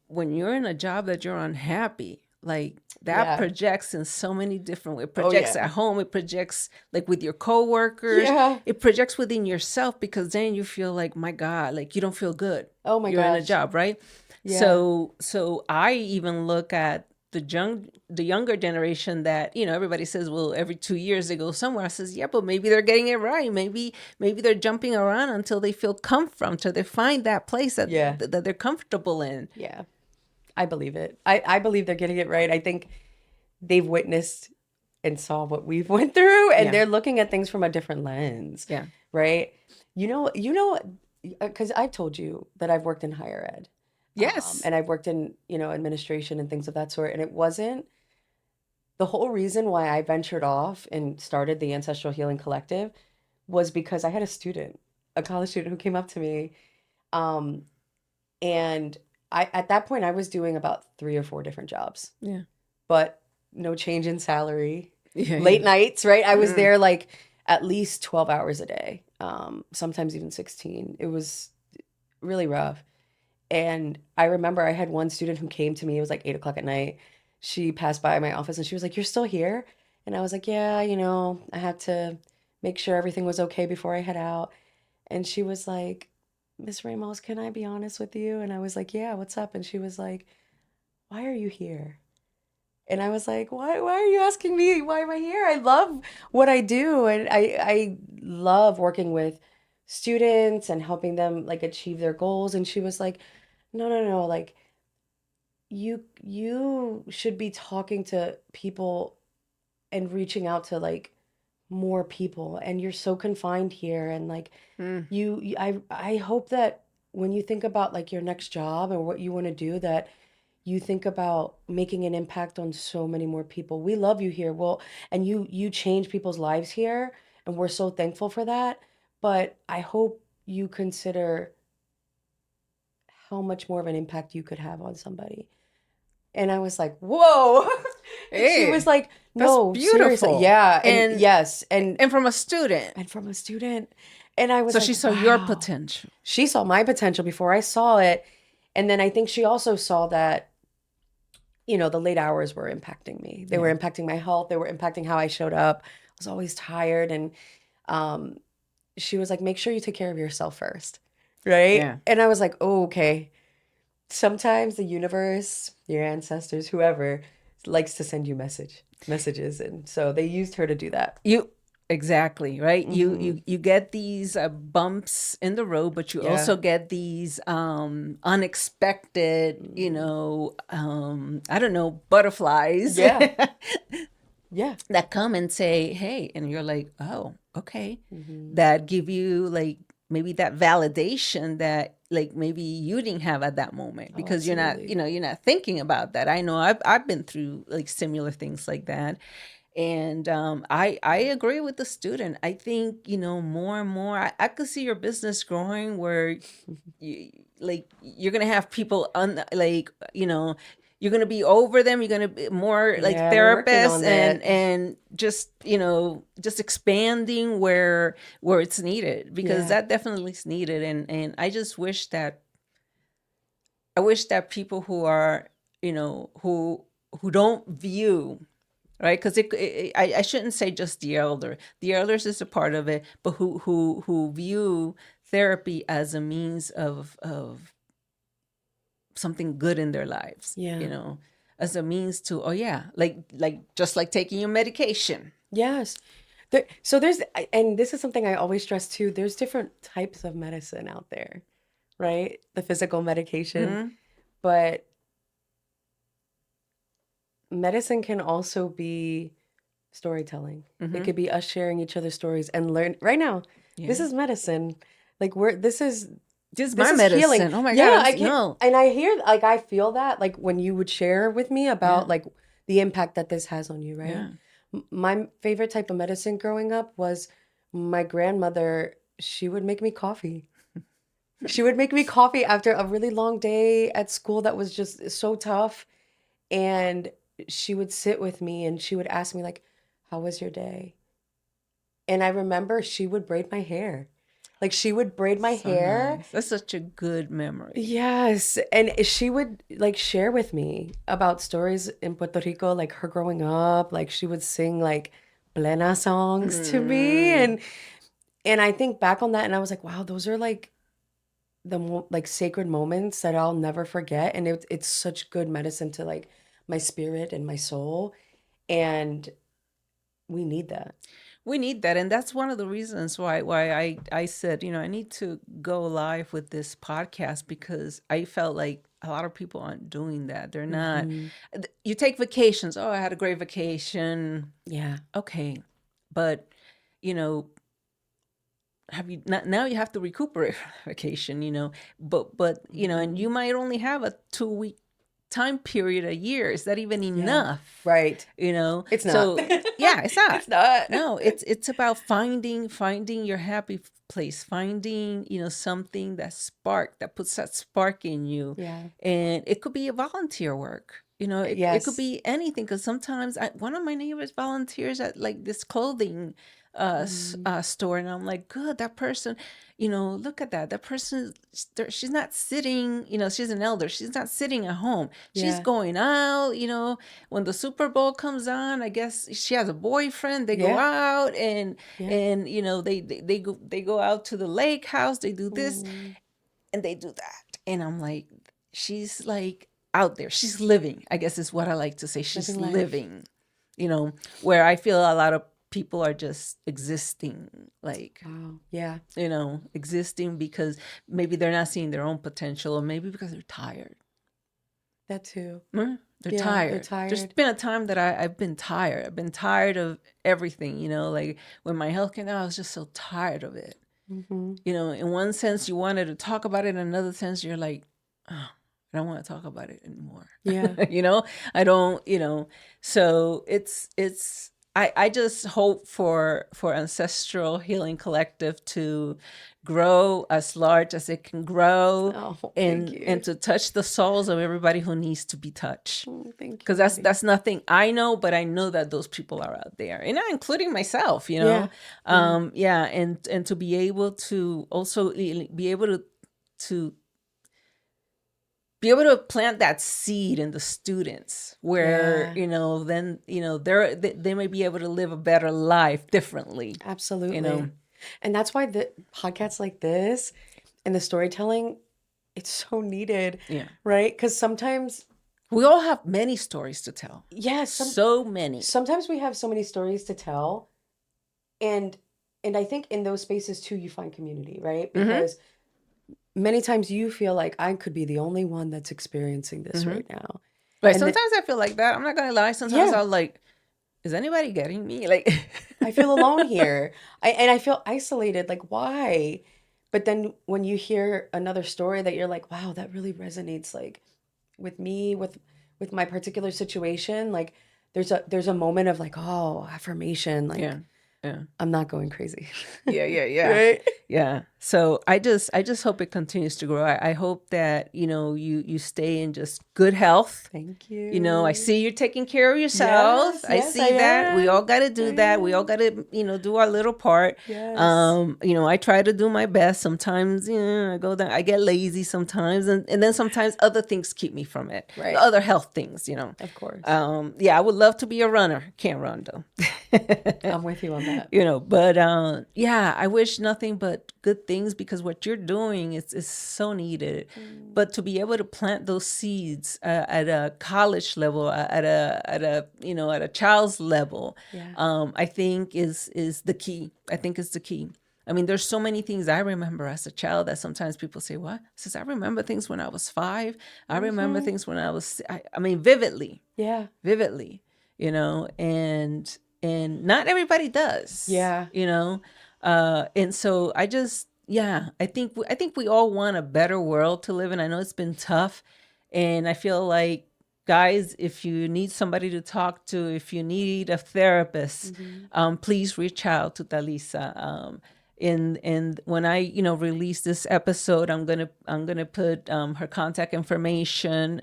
When you're in a job that you're unhappy, like that Yeah. projects in so many different ways. It Oh projects yeah. at home. It projects like with your coworkers. Yeah. It projects within yourself because then you feel like, my God, like you don't feel good. Oh my You're in a gosh. job, right? Yeah. So I even look at the younger generation that everybody says, well, every 2 years they go somewhere. I says, yeah, but maybe they're getting it right. Maybe they're jumping around until they feel comfortable, until they find that place Yeah. that they're comfortable in. Yeah. I believe it. I believe they're getting it right. I think they've witnessed and saw what we've went through, and Yeah. they're looking at things from a different lens. Yeah. Right. Because I've told you that I've worked in higher ed. Yes. And I've worked in, administration and things of that sort. And it wasn't the whole reason why I ventured off and started the Ancestral Healing Collective was because I had a college student who came up to me. Um, and at that point, I was doing about 3 or 4 different jobs, Yeah. but no change in salary, Yeah. late nights, right? I was there like at least 12 hours a day, sometimes even 16. It was really rough. And I remember I had one student who came to me, it was like 8 o'clock at night. She passed by my office and she was like, "You're still here?" And I was like, "Yeah, I had to make sure everything was okay before I head out." And she was like, "Miss Ramos, can I be honest with you?" And I was like, "Yeah, what's up?" And she was like, "Why are you here?" And I was like, why are you asking me? Why am I here? I love what I do. And I love working with students and helping them like achieve their goals. And she was like, no, no, no, like you should be talking to people and reaching out to like more people. And you're so confined here. And like I hope that when you think about like your next job and what you want to do, that you think about making an impact on so many more people. We love you here. Well, and you change people's lives here, and we're so thankful for that. But I hope you consider how much more of an impact you could have on somebody. And I was like, "Whoa." And she was Hey, like, that's "No, seriously." beautiful. Yeah, and And yes, and from a student. and from a student. And I was So like, she saw your "Wow." potential. She saw my potential before I saw it. And then I think she also saw that the late hours were impacting me. They were Yeah. impacting my health. They were impacting how I showed up. I was always tired. And um, she was like, make sure you take care of yourself first. Right. Yeah. And I was like, oh, okay. Sometimes the universe, your ancestors, whoever, likes to send you messages. And so they used her to do that. Exactly, right. Mm-hmm. You get these bumps in the road, but you Yeah. also get these unexpected, I don't know, butterflies Yeah. Yeah. that come and say, "Hey," and you're like, "Oh, okay." Mm-hmm. That give you like maybe that validation that like maybe you didn't have at that moment, Oh, because you're not, absolutely. you're not thinking about that. I know I've been through like similar things like that. And I agree with the student. I think, more and more, I could see your business growing where you, like, you're gonna have people like, you're gonna be over them. You're gonna be more like Yeah, we're working therapists, on that. and just, just expanding where it's needed, because Yeah. that definitely is needed. And I wish that people who are, who don't view, right, because I shouldn't say just the elders is a part of it, but who view therapy as a means of something good in their lives, Yeah. as a means to, oh yeah, like just like taking your medication. Yes. So and this is something I always stress too. There's different types of medicine out there, right? The physical medication, Hmm. but medicine can also be storytelling. It Hmm. could be us sharing each other's stories and learn. Right now, this Yeah, is medicine. Like this is this my is healing. medicine. Oh my Yeah, god, I get no. and I hear like I feel that like when you would share with me Yeah, about like the impact that this has on you, right? yeah. My favorite type of medicine growing up was my grandmother. She would make me coffee. She would make me coffee after a really long day at school that was just so tough. And she would sit with me and she would ask me, like, how was your day? And I remember she would braid my hair. Like, she would braid my So hair. nice. That's such a good memory. Yes. And she would like share with me about stories in Puerto Rico, like her growing up. Like, she would sing like plena songs to me. Mm. And I think back on that and I was like, wow, those are like like sacred moments that I'll never forget. And it's such good medicine to like my spirit and my soul. And we need that. We need that, and that's one of the reasons why I said, I need to go live with this podcast, because I felt like a lot of people aren't doing that. They're not. Hmm. You take vacations. Oh, I had a great vacation. Yeah. Okay, but you know, have you not, now you have to recuperate from vacation, but and Hmm. you might only have a 2 week time period a year. Is that even Yeah. enough? Right. It's not. So yeah, it's not. It's not. No, it's about finding your happy place, finding, something that puts that spark in you. Yeah. And it could be a volunteer work. It could Yes. be anything, because sometimes one of my neighbors volunteers at like this clothing Mm. store, and I'm like, good, that person, look at that person, she's not sitting, she's an elder, she's not sitting at home, she's Yeah. going out, when the Super Bowl comes on, I guess she has a boyfriend, they go Yeah. out, and Yeah. and they go out to the lake house, they do this Mm. and they do that, and I'm like, she's like out there, she's living, I guess is what I like to say, she's Living life. living, where I feel a lot of people are just existing, like, Wow. Yeah. existing because maybe they're not seeing their own potential, or maybe because they're tired. That too. They're Yeah. They're tired. There's tired. been a time that I've been tired. I've been tired of everything, like when my health came out, I was just so tired of it. Hmm. In one sense, you wanted to talk about it. In another sense, you're like, oh, I don't want to talk about it anymore. Yeah. I don't, so I just hope for Ancestral Healing Collective to grow as large as it can grow, Oh, thank and you. to touch the souls of everybody who needs to be touched. Oh, thank Because you, that's Maddie. that's nothing I know, but I know that those people are out there, and including myself. Yeah. Yeah. Yeah, and to be able to also to be able to plant that seed in the students, where Yeah. then they may be able to live a better life differently. You know, Absolutely. And that's why the podcasts like this and the storytelling, it's so needed, yeah, right? Because sometimes, we all have many stories to tell, yeah, so many. sometimes we have so many stories to tell, and I think in those spaces too, you find community, right? Mm-hmm. Because many times you feel like I could be the only one that's experiencing this Mm-hmm. right now, Right. and Sometimes I feel like that. I'm not gonna lie. Sometimes yeah, I'll like, is anybody getting me? Like, I feel alone here. And I feel isolated. Like, why? But then when you hear another story that you're like, wow, that really resonates like with me, with my particular situation, like there's a moment of like, oh, affirmation, like Yeah. Yeah. I'm not going crazy. Yeah, yeah, yeah. Right? Yeah. So I just hope it continues to grow. I hope that, you stay in just good health. Thank I you. see you're taking care of yourself. Yes, I yes, I see that. We all am. got to I do that. We all am. got to, do our little part. Yes. I try to do my best. Sometimes, I go down, I get lazy sometimes. And then sometimes other things keep me from it. The Right. other health things. Of course. Yeah, I would love to be a runner. Can't run though. I'm with you on that. But yeah, I wish nothing but good things because what you're doing is so needed. But to be able to plant those seeds at a college level, at a child's level, Yeah. I think is the key. I think is the key. I mean, there's so many things I remember as a child that sometimes people say, "What?" Says I remember things when I was 5. I remember things when I was. I mean, vividly, Yeah. vividly, and not everybody does. Yeah. And so I think we all want a better world to live in. I know it's been tough, and I feel like, guys, if you need somebody to talk to, if you need a therapist, please reach out to TaLisa. And when I release this episode, I'm gonna put her contact information,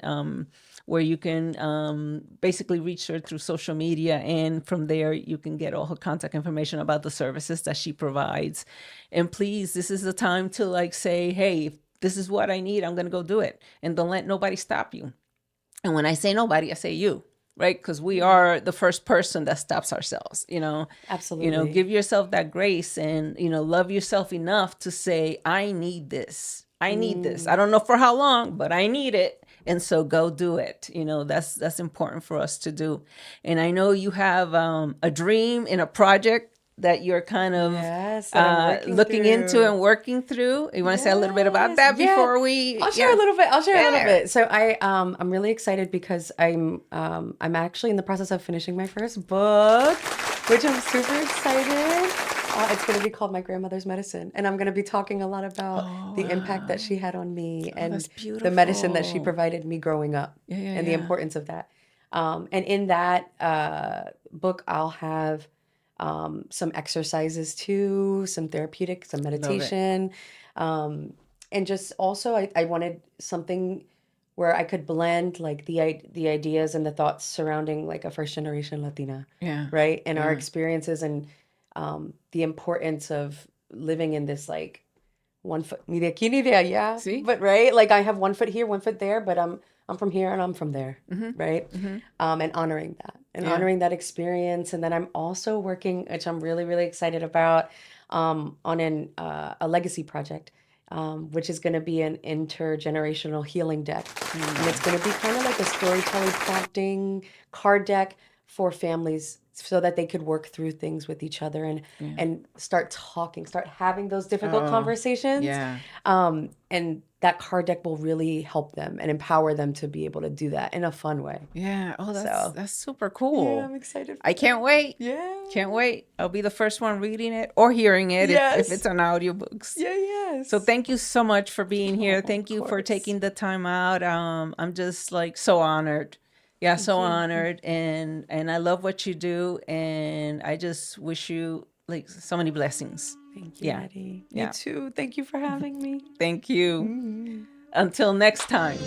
where you can basically reach her through social media, and from there you can get all her contact information about the services that she provides. And please, this is the time to like say, hey, if this is what I need, I'm gonna go do it, and don't let nobody stop you. And when I say nobody, I say you, right? Because we are the first person that stops ourselves. Absolutely. Give yourself that grace, and love yourself enough to say, I need this. I need this. I don't know for how long, but I need it. And so go do it. That's important for us to do. And I know you have a dream and a project that you're kind of Yes, that I'm working looking into through. and working through. You want to say a little bit about Yes. that Yeah. before we? I'll share a little bit. Yeah. So I'm really excited because I'm actually in the process of finishing my first book, which I'm super excited. It's going to be called My Grandmother's Medicine, and I'm going to be talking a lot about the impact that she had on me and that's the medicine that she beautiful. provided me growing up, Yeah, and the importance of that. And in that book, I'll have some exercises too, some therapeutic, some meditation. And just also, I wanted something where I could blend like the ideas and the thoughts surrounding like a first generation Latina, Yeah. right? And our experiences and the importance of living in this like one foot, ni de aquí ni de allá, See? but right, like I have one foot here, one foot there, but I'm from here and I'm from there, right? And honoring that and honoring that experience, and then I'm also working, which I'm really really excited about, on a legacy project, which is going to be an intergenerational healing deck, and it's going to be kind of like a storytelling prompting card deck for families so that they could work through things with each other and start having those difficult conversations. Yeah. And that card deck will really help them and empower them to be able to do that in a fun way. Yeah. Oh, So that's super cool. yeah, I'm excited. I can't wait. Yeah. Can't wait. I'll be the first one reading it or hearing it if it's on audiobooks. Yeah, yes. So thank you so much for being here. Thank you for course. taking the time out. I'm just like so honored. Yeah, so honored, and I love what you do, and I just wish you like so many blessings. Thank you, Yeah. Eddie. Yeah. Me too. Thank you for having me. Thank you. Until next time.